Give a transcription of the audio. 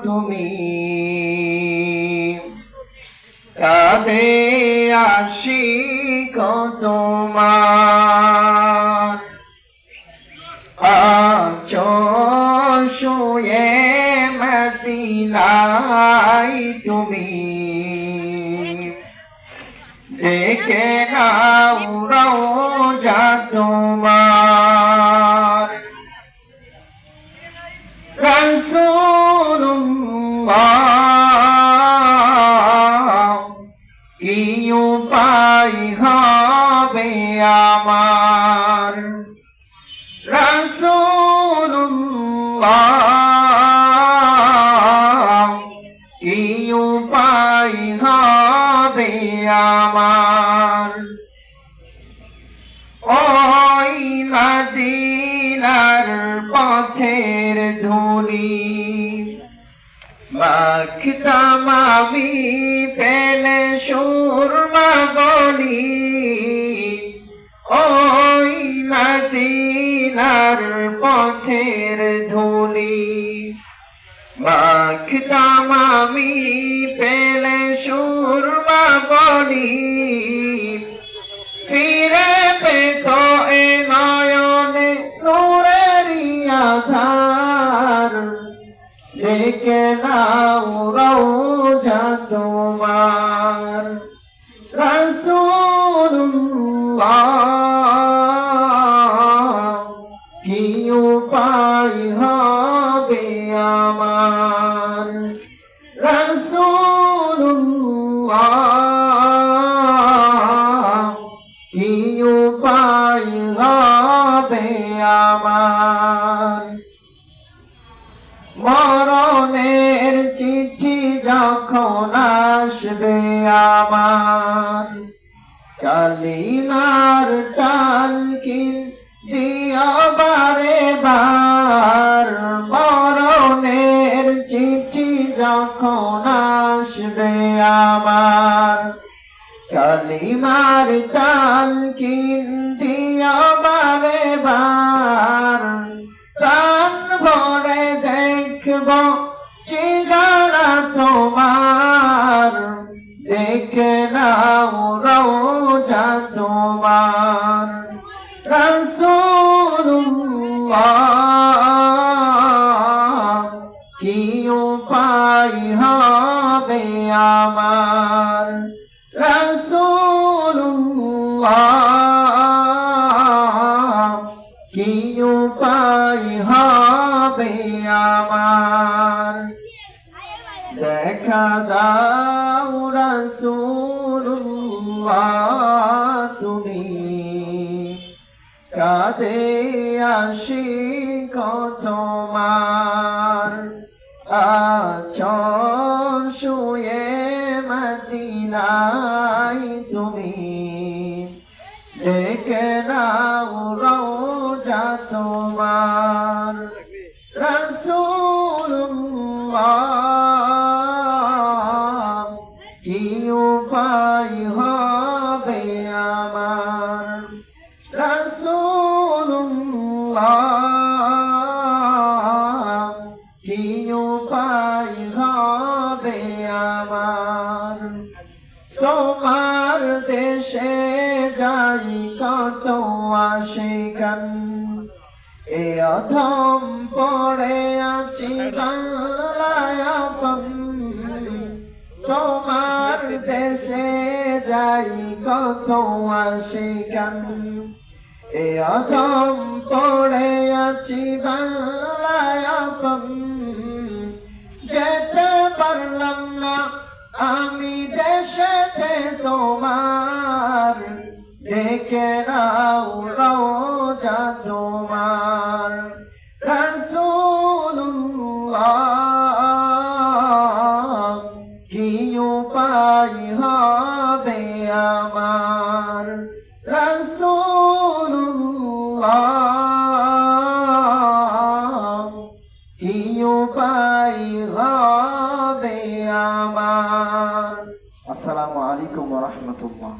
তুমি কাঁধে আশিক তোমার আছো শুয়ে মদিনায় তুমি ডেকে নাও রওজা তোমার রাসূলুল্লাহ কি উপায় হবে আমার রাসূলুল্লাহ কি উপায় হবে আমার ওই মদিনার পথের ধুলি মাখতাম আমি পেলে সুরমা বলি ওই মদিনার পথের ধুলি মাখতাম আমি পেলে সুরমা বলি ফিরে পেত এ নয়নে নূরেরই আধার ডেকে নাও রওজা তোমার রাসূলুল্লাহ কি উপায় হবে আমার রাসূলুল্লাহ কি উপায় হবে আমার মরণের চিঠি যখন আসবে আমার কালিমার তালকিন দিও বারে বার মরণের চিঠি যখন আসবে আমার কালিমার তালকিন দিও বারে বার প্রাণ ভরে দেখব চেহারা তোমার দেখে নাও রওজা তোমার রাসূলুল্লাহ কি উপায় হবে আমার রাসূলুল্লাহ কি উপায় হবে আমার দেখা দাও রাসূলুল্লাহ তুমি কাঁধে আশিক তোমার আছো শুয়ে মদিনায় তুমি ডেকে নাও রওজা তোমার রাসূলুল্লাহ কি উপায় হবে আমার রাসূলুল্লাহ কি উপায় হবে আমার তোমার দেশে যাই কত আশিকান এ অধম পড়ে আছি বাংলায় আপন তোমার দেশে যাই কত আশিকান এ অধম পড়ে আছি বাংলায় আপন যেতে পারলাম না আমি দেশেতে তোমার ডেকে নাও রওজা তোমার রাসূলুল্লাহ কি উপায় হবে আমার রাসূলুল্লাহ কি উপায় হবে আমার আসসালামু আলাইকুম ওয়া রাহমাতুল্লাহ।